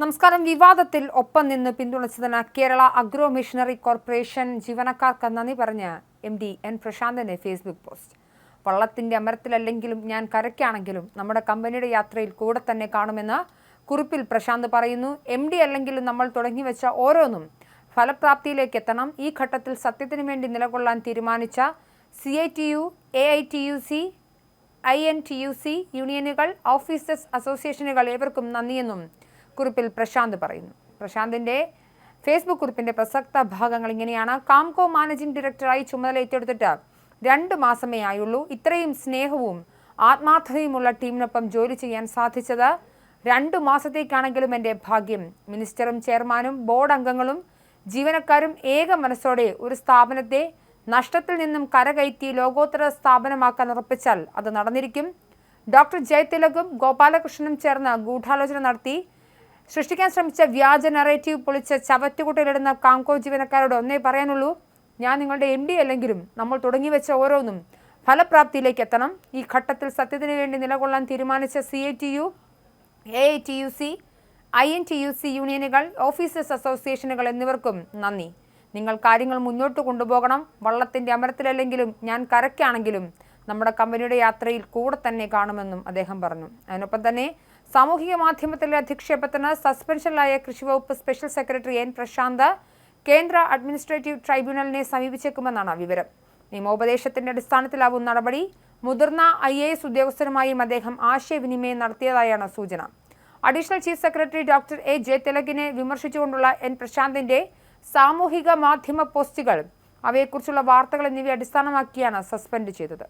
നമസ്കാരം. വിവാദത്തിൽ ഒപ്പം നിന്ന് പിന്തുണച്ചതിന് കേരള അഗ്രോ മിഷനറി കോർപ്പറേഷൻ ജീവനക്കാർക്ക് നന്ദി പറഞ്ഞ് MD N പ്രശാന്തിന്റെ ഫേസ്ബുക്ക് പോസ്റ്റ്. വള്ളത്തിന്റെ അമരത്തിലല്ലെങ്കിലും ഞാൻ കരയ്ക്കാണെങ്കിലും നമ്മുടെ കമ്പനിയുടെ യാത്രയിൽ കൂടെ തന്നെ കാണുമെന്ന് കുറിപ്പിൽ പ്രശാന്ത് പറയുന്നു. MD അല്ലെങ്കിലും നമ്മൾ തുടങ്ങിവെച്ച ഓരോന്നും ഫലപ്രാപ്തിയിലേക്ക് എത്തണം. ഈ ഘട്ടത്തിൽ സത്യത്തിനു വേണ്ടി നിലകൊള്ളാൻ തീരുമാനിച്ച CITU, AITUC, INTUC യൂണിയനുകൾ, ഓഫീസേഴ്സ് അസോസിയേഷനുകൾ ഏവർക്കും നന്ദിയെന്നും കുറിപ്പിൽ പ്രശാന്ത് പറയുന്നു. പ്രശാന്തിന്റെ ഫേസ്ബുക്ക് കുറിപ്പിന്റെ പ്രസക്ത ഭാഗങ്ങൾ ഇങ്ങനെയാണ്. കാംകോ മാനേജിംഗ് ഡയറക്ടറായി ചുമതല ഏറ്റെടുത്തിട്ട് 2 മാസമേ ആയുള്ളൂ. ഇത്രയും സ്നേഹവും ആത്മാർത്ഥതയുമുള്ള ടീമിനൊപ്പം ജോലി ചെയ്യാൻ സാധിച്ചത് 2 മാസത്തേക്കാണെങ്കിലും എൻ്റെ ഭാഗ്യം. മിനിസ്റ്ററും ചെയർമാനും ബോർഡ് അംഗങ്ങളും ജീവനക്കാരും ഏക മനസ്സോടെ ഒരു സ്ഥാപനത്തെ നഷ്ടത്തിൽ നിന്നും കരകയറ്റി ലോകോത്തര സ്ഥാപനമാക്കാൻ ഉറപ്പിച്ചാൽ അത് നടന്നിരിക്കും. ഡോക്ടർ ജയതിലകും ഗോപാലകൃഷ്ണനും ചേർന്ന് ഗൂഢാലോചന നടത്തി സൃഷ്ടിക്കാൻ ശ്രമിച്ച വ്യാജ നറേറ്റീവ് പൊളിച്ച് ചവറ്റുകുട്ടയിലിടുന്ന കാംകോ ജീവനക്കാരോട് ഒന്നേ പറയാനുള്ളൂ: ഞാൻ നിങ്ങളുടെ MD അല്ലെങ്കിലും നമ്മൾ തുടങ്ങിവെച്ച ഓരോന്നും ഫലപ്രാപ്തിയിലേക്ക് എത്തണം. ഈ ഘട്ടത്തിൽ സത്യത്തിന് വേണ്ടി നിലകൊള്ളാൻ തീരുമാനിച്ച CITU, AITUC, INTUC യൂണിയനുകൾ, ഓഫീസേഴ്സ് അസോസിയേഷനുകൾ എന്നിവർക്കും നന്ദി. നിങ്ങൾ കാര്യങ്ങൾ മുന്നോട്ട് കൊണ്ടുപോകണം. വള്ളത്തിന്റെ അമരത്തിലല്ലെങ്കിലും ഞാൻ കരയ്ക്കാണെങ്കിലും നമ്മുടെ കമ്പനിയുടെ യാത്രയിൽ കൂടെ തന്നെ കാണുമെന്നും അദ്ദേഹം പറഞ്ഞു. അതിനൊപ്പം തന്നെ സാമൂഹിക മാധ്യമത്തിലെ അധിക്ഷേപത്തിന് സസ്പെൻഷനിലായ കൃഷിവകുപ്പ് സ്പെഷ്യൽ സെക്രട്ടറി N പ്രശാന്ത് കേന്ദ്ര അഡ്മിനിസ്ട്രേറ്റീവ് ട്രൈബ്യൂണലിനെ സമീപിച്ചേക്കുമെന്നാണ് വിവരം. നിയമോപദേശത്തിന്റെ അടിസ്ഥാനത്തിലാവും നടപടി. മുതിർന്ന IAS ഉദ്യോഗസ്ഥരുമായും അദ്ദേഹം ആശയവിനിമയം നടത്തിയതായാണ് സൂചന. Additional chief secretary doctor A ജയതിലകിനെ വിമർശിച്ചുകൊണ്ടുള്ള N പ്രശാന്തിന്റെ സാമൂഹിക മാധ്യമ പോസ്റ്റുകൾ, അവയെക്കുറിച്ചുള്ള വാർത്തകൾ എന്നിവയെ അടിസ്ഥാനമാക്കിയാണ് സസ്പെൻഡ് ചെയ്തത്.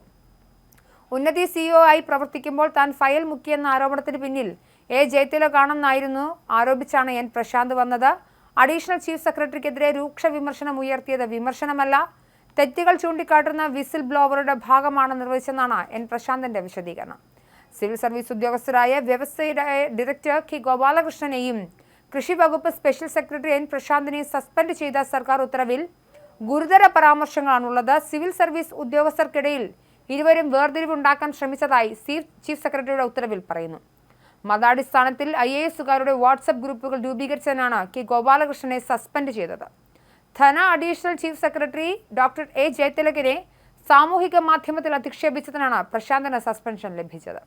ഉന്നതി CEO ആയി പ്രവർത്തിക്കുമ്പോൾ താൻ ഫയൽ മുക്കിയെന്ന ആരോപണത്തിന് പിന്നിൽ A ജയതിലകാണെന്നായിരുന്നു ആരോപിച്ചാണ് N പ്രശാന്ത് വന്നത്. അഡീഷണൽ ചീഫ് സെക്രട്ടറിക്കെതിരെ രൂക്ഷ വിമർശനം ഉയർത്തിയത് വിമർശനമല്ല, തെറ്റുകൾ ചൂണ്ടിക്കാട്ടുന്ന വിസിൽ ബ്ലോവറുടെ ഭാഗമാണ് നിർവഹിച്ചെന്നാണ് N പ്രശാന്തിന്റെ വിശദീകരണം. സിവിൽ സർവീസ് ഉദ്യോഗസ്ഥരായ വ്യവസായ ഡയറക്ടർ K ഗോപാലകൃഷ്ണനെയും കൃഷി വകുപ്പ് സ്പെഷ്യൽ സെക്രട്ടറി N പ്രശാന്തിനെയും സസ്പെൻഡ് ചെയ്ത സർക്കാർ ഉത്തരവിൽ ഗുരുതര പരാമർശങ്ങളാണുള്ളത്. സിവിൽ സർവീസ് ഉദ്യോഗസ്ഥർക്കിടയിൽ ഇരുവരും വേർതിരിവുണ്ടാക്കാൻ ശ്രമിച്ചതായി ചീഫ് സെക്രട്ടറിയുടെ ഉത്തരവിൽ പറയുന്നു. മതാടിസ്ഥാനത്തിൽ IASകാരുടെ വാട്സപ്പ് ഗ്രൂപ്പുകൾ രൂപീകരിച്ചതിനാണ് K ഗോപാലകൃഷ്ണനെ സസ്പെൻഡ് ചെയ്തത്. ധന additional chief secretary doctor A ജയതിലകിനെ സാമൂഹിക മാധ്യമത്തിൽ അധിക്ഷേപിച്ചതിനാണ് പ്രശാന്തിന് സസ്പെൻഷൻ ലഭിച്ചത്.